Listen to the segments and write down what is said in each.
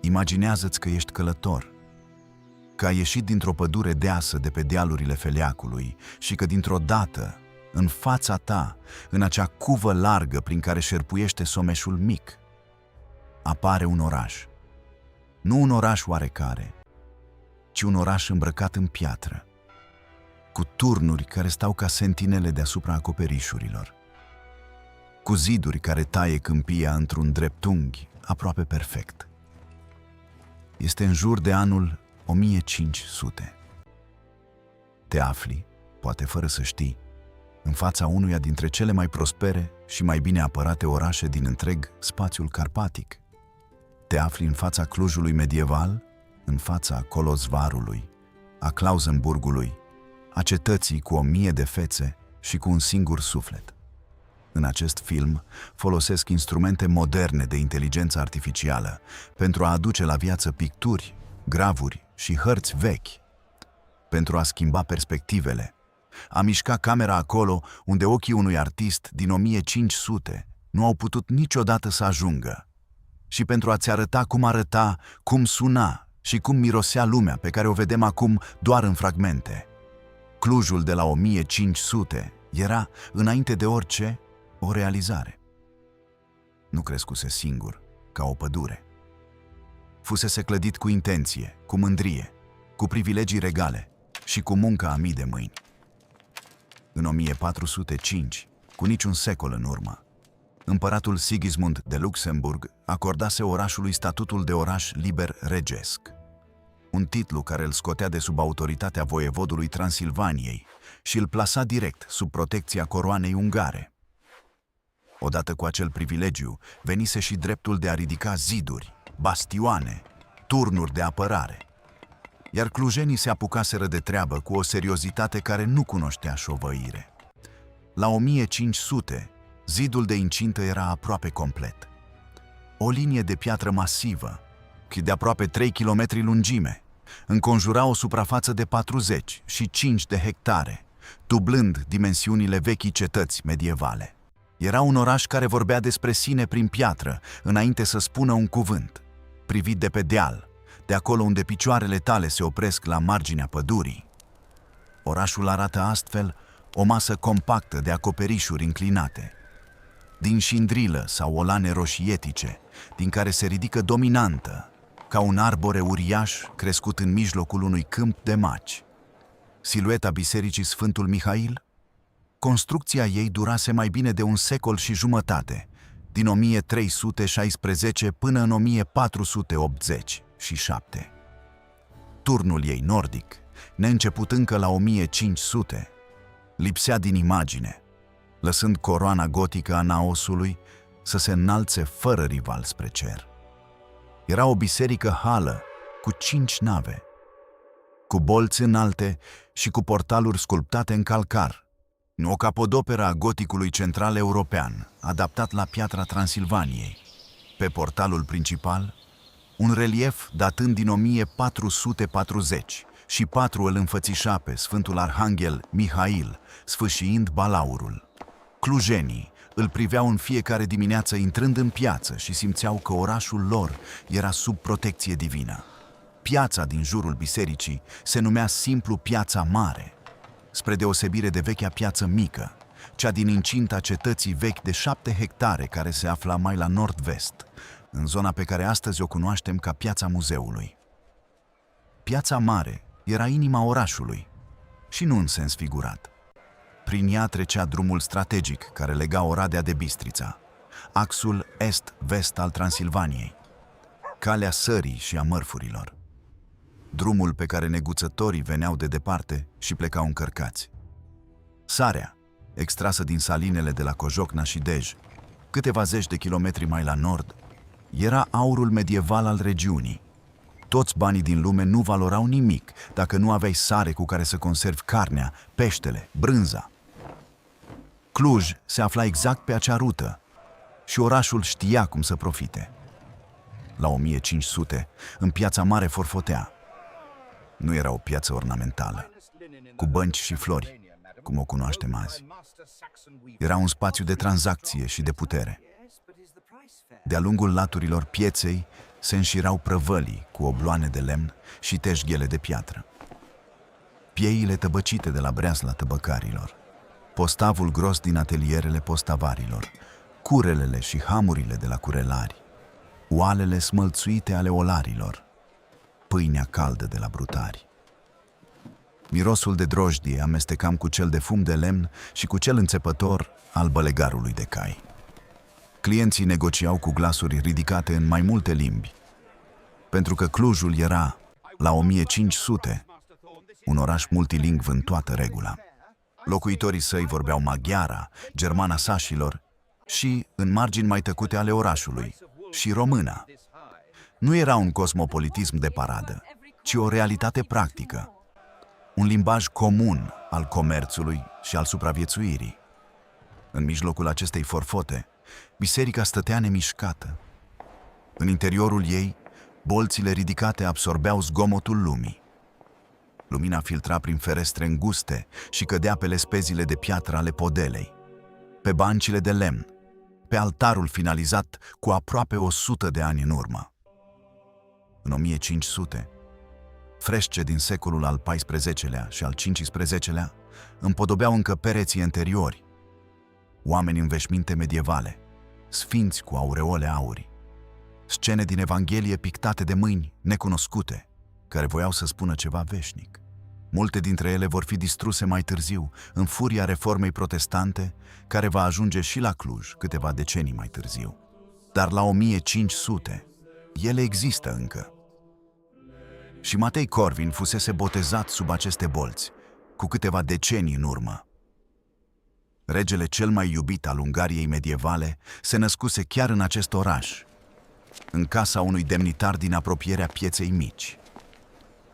Imaginează-ți că ești călător, că ai ieșit dintr-o pădure deasă de pe dealurile Feleacului și că dintr-o dată, în fața ta, în acea cuvă largă prin care șerpuiește Someșul mic, apare un oraș. Nu un oraș oarecare, ci un oraș îmbrăcat în piatră, cu turnuri care stau ca sentinele deasupra acoperișurilor, cu ziduri care taie câmpia într-un dreptunghi aproape perfect. Este în jur de anul 1500. Te afli, poate fără să știi, în fața unuia dintre cele mai prospere și mai bine apărate orașe din întreg spațiul carpatic. Te afli în fața Clujului medieval, în fața Colozvarului, a Klausenburgului, a cetății cu 1000 de fețe și cu un singur suflet. În acest film folosesc instrumente moderne de inteligență artificială pentru a aduce la viață picturi, gravuri și hărți vechi, pentru a schimba perspectivele, a mișca camera acolo unde ochii unui artist din 1500 nu au putut niciodată să ajungă, și pentru a-ți arăta cum arăta, cum suna și cum mirosea lumea pe care o vedem acum doar în fragmente. Clujul de la 1500 era, înainte de orice, o realizare. Nu crescuse singur, ca o pădure. Fusese clădit cu intenție, cu mândrie, cu privilegii regale și cu munca a mii de mâini. În 1405, cu niciun secol în urmă, împăratul Sigismund de Luxemburg acordase orașului statutul de oraș liber regesc, un titlu care îl scotea de sub autoritatea voievodului Transilvaniei și îl plasa direct sub protecția coroanei ungare. Odată cu acel privilegiu, venise și dreptul de a ridica ziduri, bastioane, turnuri de apărare, iar clujenii se apucaseră de treabă cu o seriozitate care nu cunoștea șovăire. La 1500, zidul de incintă era aproape complet. O linie de piatră masivă, de aproape 3 km lungime, înconjura o suprafață de 40 și 5 de hectare, dublând dimensiunile vechii cetăți medievale. Era un oraș care vorbea despre sine prin piatră, înainte să spună un cuvânt, privit de pe deal, de acolo unde picioarele tale se opresc la marginea pădurii. Orașul arată astfel o masă compactă de acoperișuri înclinate, din șindrilă sau olane roșietice, din care se ridică dominantă, ca un arbore uriaș crescut în mijlocul unui câmp de maci. Silueta Bisericii Sfântul Mihail? Construcția ei durase mai bine de un secol și jumătate, din 1316 până în 1487. Turnul ei nordic, neînceput încă la 1500, lipsea din imagine, lăsând coroana gotică a naosului să se înalțe fără rival spre cer. Era o biserică hală cu 5 nave, cu bolți înalte și cu portaluri sculptate în calcar, o capodoperă a goticului central european, adaptat la piatra Transilvaniei. Pe portalul principal, un relief datând din 1440 și 4 îl înfățișa pe Sfântul Arhanghel Mihail, sfâșiind balaurul. Clujenii îl priveau în fiecare dimineață intrând în piață și simțeau că orașul lor era sub protecție divină. Piața din jurul bisericii se numea simplu Piața Mare, spre deosebire de vechea piață mică, cea din incinta cetății vechi de 7 hectare care se afla mai la nord-vest, în zona pe care astăzi o cunoaștem ca Piața Muzeului. Piața Mare era inima orașului și nu în sens figurat. Prin ea trecea drumul strategic care lega Oradea de Bistrița, axul est-vest al Transilvaniei, calea sării și a mărfurilor, drumul pe care neguțătorii veneau de departe și plecau încărcați. Sarea, extrasă din salinele de la Cojocna și Dej, câteva zeci de kilometri mai la nord, era aurul medieval al regiunii. Toți banii din lume nu valorau nimic dacă nu aveai sare cu care să conservi carnea, peștele, brânza. Cluj se afla exact pe acea rută și orașul știa cum să profite. La 1500, în Piața Mare forfotea. Nu era o piață ornamentală, cu bănci și flori, cum o cunoaștem azi. Era un spațiu de tranzacție și de putere. De-a lungul laturilor pieței se înșirau prăvălii cu obloane de lemn și teșghele de piatră. Pieile tăbăcite de la breasla tăbăcarilor, postavul gros din atelierele postavarilor, curelele și hamurile de la curelari, oalele smălțuite ale olarilor, pâinea caldă de la brutari. Mirosul de drojdie amestecam cu cel de fum de lemn și cu cel înțepător al bălegarului de cai. Clienții negociau cu glasuri ridicate în mai multe limbi, pentru că Clujul era, la 1500, un oraș multilingv în toată regula. Locuitorii săi vorbeau maghiara, germana sașilor și, în margini mai tăcute ale orașului, și româna. Nu era un cosmopolitism de paradă, ci o realitate practică, un limbaj comun al comerțului și al supraviețuirii. În mijlocul acestei forfote, biserica stătea nemișcată. În interiorul ei, bolțile ridicate absorbeau zgomotul lumii. Lumina filtra prin ferestre înguste și cădea pe lespezile de piatră ale podelei, pe bancile de lemn, pe altarul finalizat cu aproape 100 de ani în urmă. În 1500, frește din secolul al XIV-lea și al XV-lea împodobeau încă pereții interiori, oameni în veșminte medievale, sfinți cu aureole aurii, scene din Evanghelie pictate de mâini necunoscute, care voiau să spună ceva veșnic. Multe dintre ele vor fi distruse mai târziu, în furia reformei protestante, care va ajunge și la Cluj câteva decenii mai târziu. Dar la 1500, ele există încă. Și Matei Corvin fusese botezat sub aceste bolți, cu câteva decenii în urmă. Regele cel mai iubit al Ungariei medievale se născuse chiar în acest oraș, în casa unui demnitar din apropierea Pieței Mici.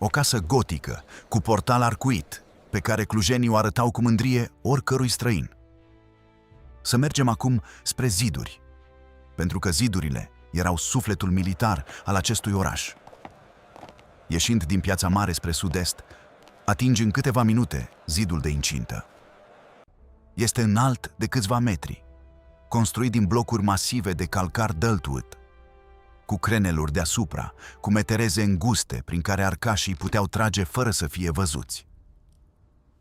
O casă gotică, cu portal arcuit, pe care clujenii o arătau cu mândrie oricărui străin. Să mergem acum spre ziduri, pentru că zidurile erau sufletul militar al acestui oraș. Ieșind din Piața Mare spre sud-est, atingi în câteva minute zidul de incintă. Este înalt de câțiva metri, construit din blocuri masive de calcar dăltuit, cu creneluri deasupra, cu metereze înguste prin care arcașii puteau trage fără să fie văzuți.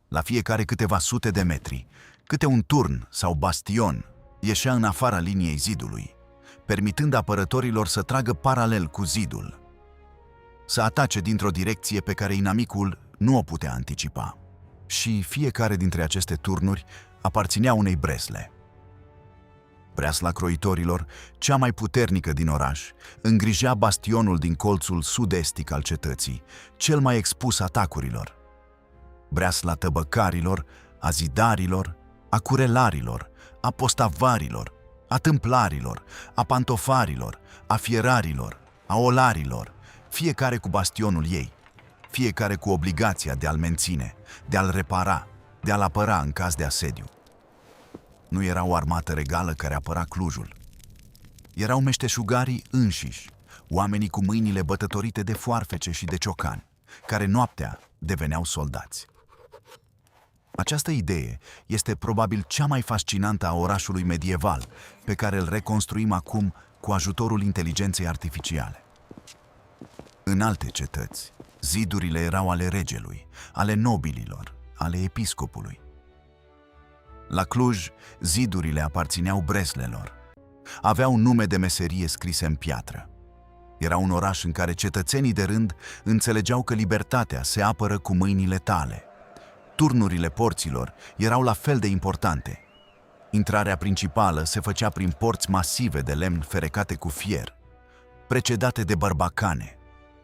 La fiecare câteva sute de metri, câte un turn sau bastion ieșea în afara liniei zidului, permitând apărătorilor să tragă paralel cu zidul, să atace dintr-o direcție pe care inamicul nu o putea anticipa. Și fiecare dintre aceste turnuri aparținea unei bresle. Breasla croitorilor, cea mai puternică din oraș, îngrijea bastionul din colțul sud-estic al cetății, cel mai expus atacurilor. Breasla tăbăcarilor, a zidarilor, a curelarilor, a postavarilor, a tâmplarilor, a pantofarilor, a fierarilor, a olarilor, fiecare cu bastionul ei, fiecare cu obligația de a-l menține, de a-l repara, de a-l apăra în caz de asediu. Nu era o armată regală care apăra Clujul. Erau meșteșugarii înșiși, oamenii cu mâinile bătătorite de foarfece și de ciocani, care noaptea deveneau soldați. Această idee este probabil cea mai fascinantă a orașului medieval, pe care îl reconstruim acum cu ajutorul inteligenței artificiale. În alte cetăți, zidurile erau ale regelui, ale nobililor, ale episcopului. La Cluj, zidurile aparțineau breslelor. Aveau nume de meserie scrise în piatră. Era un oraș în care cetățenii de rând înțelegeau că libertatea se apără cu mâinile tale. Turnurile porților erau la fel de importante. Intrarea principală se făcea prin porți masive de lemn ferecate cu fier, precedate de barbacane,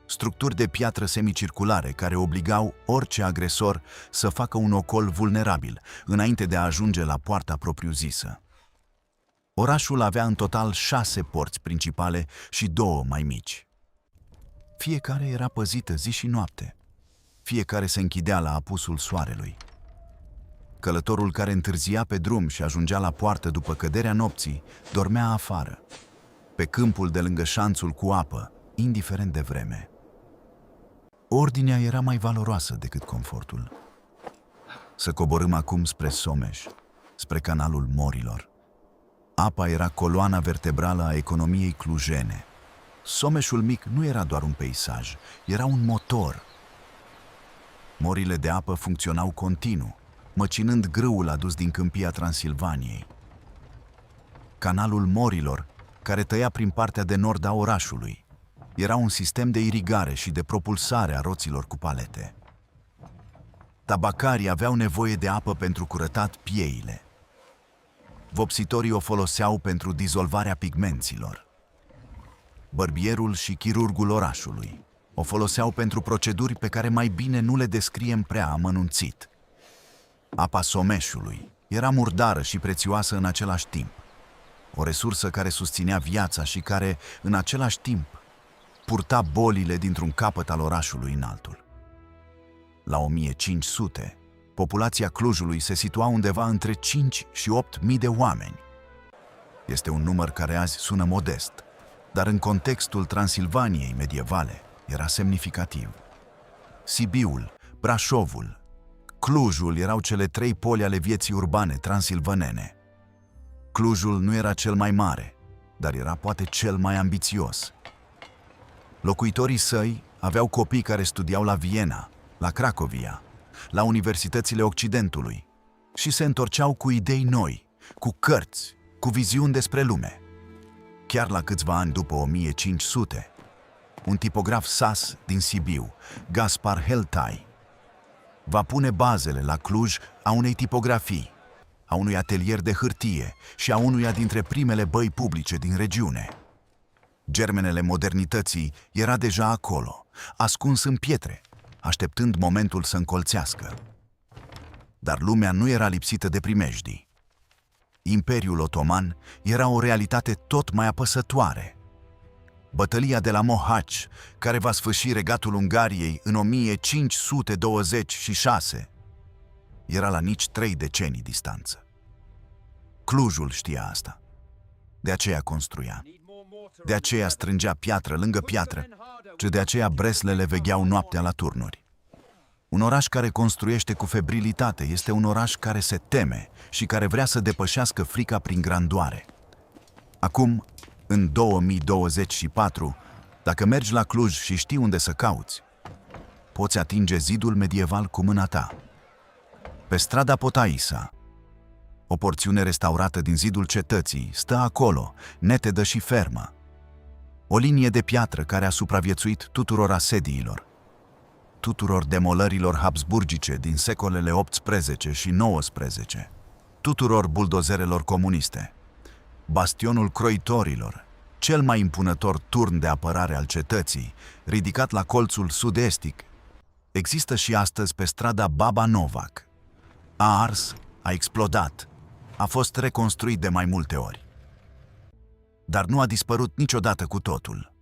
structuri de piatră semicirculare care obligau orice agresor să facă un ocol vulnerabil înainte de a ajunge la poarta propriu-zisă. Orașul avea în total 6 porți principale și 2 mai mici. Fiecare era păzită zi și noapte. Fiecare se închidea la apusul soarelui. Călătorul care întârzia pe drum și ajungea la poartă după căderea nopții dormea afară, pe câmpul de lângă șanțul cu apă, indiferent de vreme. Ordinea era mai valoroasă decât confortul. Să coborâm acum spre Someș, spre canalul Morilor. Apa era coloana vertebrală a economiei clujene. Someșul mic nu era doar un peisaj, era un motor. Morile de apă funcționau continuu, măcinând grâul adus din câmpia Transilvaniei. Canalul Morilor, care tăia prin partea de nord a orașului, era un sistem de irigare și de propulsare a roților cu palete. Tabacarii aveau nevoie de apă pentru curătat pieile. Vopsitorii o foloseau pentru dizolvarea pigmenților. Bărbierul și chirurgul orașului o foloseau pentru proceduri pe care mai bine nu le descriem prea amănunțit. Apa Someșului era murdară și prețioasă în același timp, o resursă care susținea viața și care, în același timp, purta bolile dintr-un capăt al orașului în altul. La 1500, populația Clujului se situa undeva între 5 și 8.000 de oameni. Este un număr care azi sună modest, dar în contextul Transilvaniei medievale era semnificativ. Sibiul, Brașovul, Clujul erau cele 3 poli ale vieții urbane transilvanene. Clujul nu era cel mai mare, dar era poate cel mai ambițios. Locuitorii săi aveau copii care studiau la Viena, la Cracovia, la universitățile Occidentului și se întorceau cu idei noi, cu cărți, cu viziuni despre lume. Chiar la câțiva ani după 1500, un tipograf sas din Sibiu, Gaspar Heltai, va pune bazele la Cluj a unei tipografii, a unui atelier de hârtie și a unuia dintre primele băi publice din regiune. Germenele modernității era deja acolo, ascuns în pietre, așteptând momentul să încolțească. Dar lumea nu era lipsită de primejdii. Imperiul Otoman era o realitate tot mai apăsătoare. Bătălia de la Mohacs, care va sfârși regatul Ungariei în 1526, era la nici 3 decenii distanță. Clujul știa asta. De aceea construia. De aceea strângea piatră lângă piatră, și de aceea breslele vegheau noaptea la turnuri. Un oraș care construiește cu febrilitate este un oraș care se teme și care vrea să depășească frica prin grandoare. Acum, în 2024, dacă mergi la Cluj și știi unde să cauți, poți atinge zidul medieval cu mâna ta. Pe strada Potaisa, o porțiune restaurată din zidul cetății stă acolo, netedă și fermă. O linie de piatră care a supraviețuit tuturor asediilor, tuturor demolărilor habsburgice din secolele 18 și 19, tuturor buldozerelor comuniste. Bastionul Croitorilor, cel mai impunător turn de apărare al cetății, ridicat la colțul sud-estic, există și astăzi pe strada Baba Novac. A ars, a explodat, a fost reconstruit de mai multe ori. Dar nu a dispărut niciodată cu totul.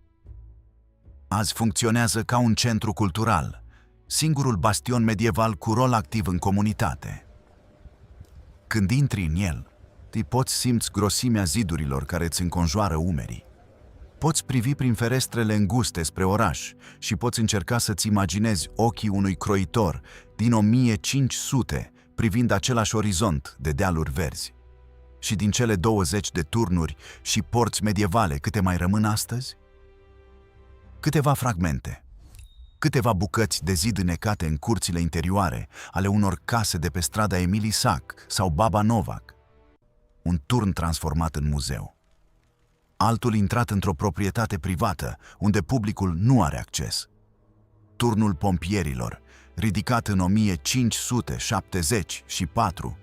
Azi funcționează ca un centru cultural, singurul bastion medieval cu rol activ în comunitate. Când intri în el, te poți simți grosimea zidurilor care îți înconjoară umerii. Poți privi prin ferestrele înguste spre oraș și poți încerca să-ți imaginezi ochii unui croitor din 1500 privind același orizont de dealuri verzi. Și din cele 20 de turnuri și porți medievale, câte mai rămân astăzi? Câteva fragmente, câteva bucăți de zid înnecate în curțile interioare ale unor case de pe strada Emil Isac sau Baba Novac, un turn transformat în muzeu. Altul intrat într-o proprietate privată, unde publicul nu are acces. Turnul Pompierilor, ridicat în 1574,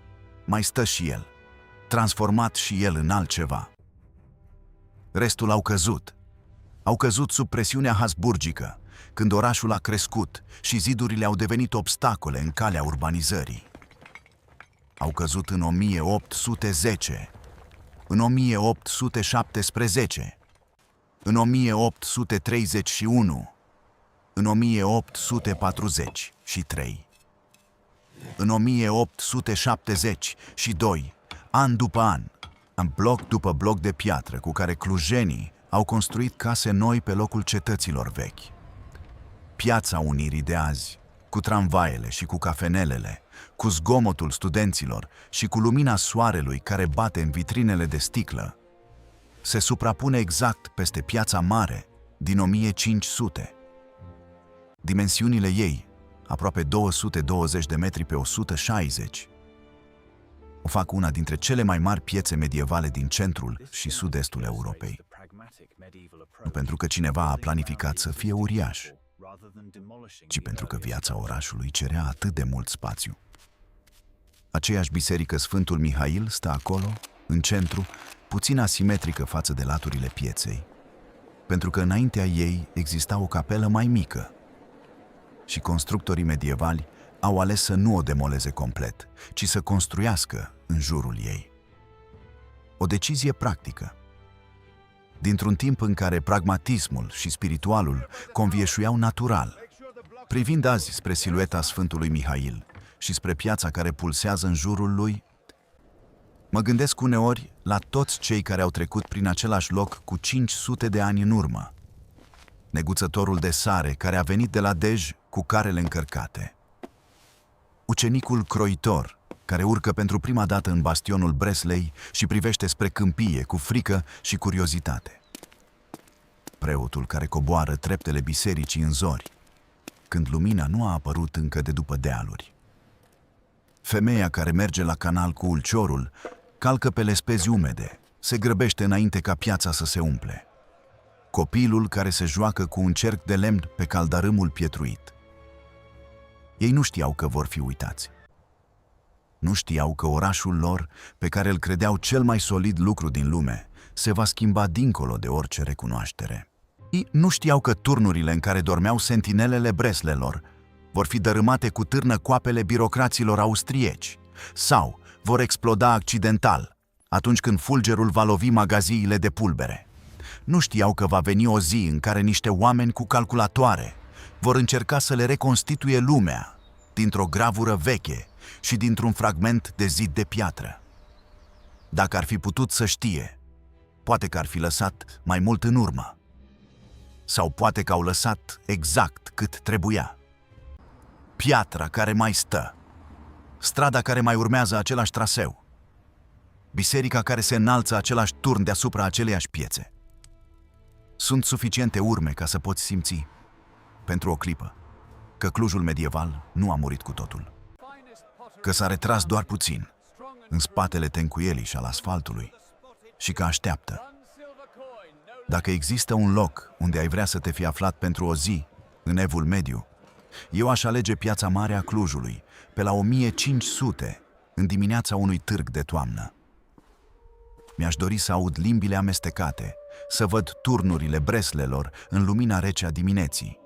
mai stă și el, transformat și el în altceva. Restul au căzut. Au căzut sub presiunea habsburgică, când orașul a crescut și zidurile au devenit obstacole în calea urbanizării. Au căzut în 1810, în 1817, în 1831, în 1843, în 1872, an după an, în bloc după bloc de piatră cu care clujenii au construit case noi pe locul cetăților vechi. Piața Unirii de azi, cu tramvaiele și cu cafenelele, cu zgomotul studenților și cu lumina soarelui care bate în vitrinele de sticlă, se suprapune exact peste Piața Mare din 1500. Dimensiunile ei, aproape 220 de metri pe 160, o fac una dintre cele mai mari piețe medievale din centrul și sud-estul Europei. Nu pentru că cineva a planificat să fie uriaș, ci pentru că viața orașului cerea atât de mult spațiu. Aceeași biserică Sfântul Mihail stă acolo, în centru, puțin asimetrică față de laturile pieței, pentru că înaintea ei exista o capelă mai mică și constructorii medievali au ales să nu o demoleze complet, ci să construiască în jurul ei. O decizie practică. Dintr-un timp în care pragmatismul și spiritualul convieșuiau natural, privind azi spre silueta Sfântului Mihail și spre piața care pulsează în jurul lui, mă gândesc uneori la toți cei care au trecut prin același loc cu 500 de ani în urmă. Neguțătorul de sare care a venit de la Dej cu carele încărcate. Ucenicul croitor care urcă pentru prima dată în bastionul Breslei și privește spre câmpie cu frică și curiozitate. Preotul care coboară treptele bisericii în zori, când lumina nu a apărut încă de după dealuri. Femeia care merge la canal cu ulciorul, calcă pe lespezi umede, se grăbește înainte ca piața să se umple. Copilul care se joacă cu un cerc de lemn pe caldarâmul pietruit. Ei nu știau că vor fi uitați. Nu știau că orașul lor, pe care îl credeau cel mai solid lucru din lume, se va schimba dincolo de orice recunoaștere. Ei nu știau că turnurile în care dormeau sentinelele breslelor vor fi dărâmate cu târnă coapele birocraților austrieci sau vor exploda accidental atunci când fulgerul va lovi magaziile de pulbere. Nu știau că va veni o zi în care niște oameni cu calculatoare vor încerca să le reconstituie lumea dintr-o gravură veche și dintr-un fragment de zid de piatră. Dacă ar fi putut să știe, poate că ar fi lăsat mai mult în urmă. Sau poate că au lăsat exact cât trebuia. Piatra care mai stă, strada care mai urmează același traseu, biserica care se înalță același turn deasupra aceleiași piețe. Sunt suficiente urme ca să poți simți, pentru o clipă, că Clujul medieval nu a murit cu totul, că s-a retras doar puțin, în spatele tencuielii și al asfaltului, și că așteaptă. Dacă există un loc unde ai vrea să te fi aflat pentru o zi, în Evul Mediu, eu aș alege Piața Mare a Clujului, pe la 1500, în dimineața unui târg de toamnă. Mi-aș dori să aud limbile amestecate, să văd turnurile breslelor în lumina rece a dimineții,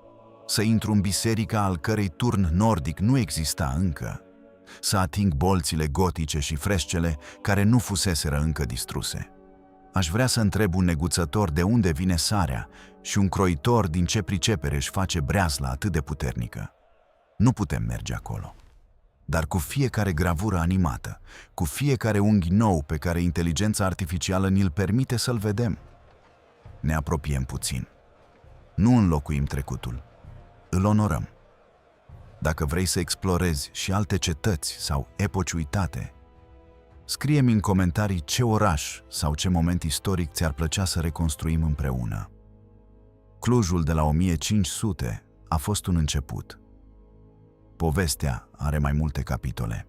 să intru în biserica al cărei turn nordic nu exista încă, să ating bolțile gotice și frescele care nu fuseseră încă distruse. Aș vrea să întreb un neguțător de unde vine sarea și un croitor din ce pricepere își face breazla atât de puternică. Nu putem merge acolo. Dar cu fiecare gravură animată, cu fiecare unghi nou pe care inteligența artificială ni-l permite să-l vedem, ne apropiem puțin. Nu înlocuim trecutul, îl onorăm. Dacă vrei să explorezi și alte cetăți sau epoci uitate, scrie-mi în comentarii ce oraș sau ce moment istoric ți-ar plăcea să reconstruim împreună. Clujul de la 1500 a fost un început. Povestea are mai multe capitole.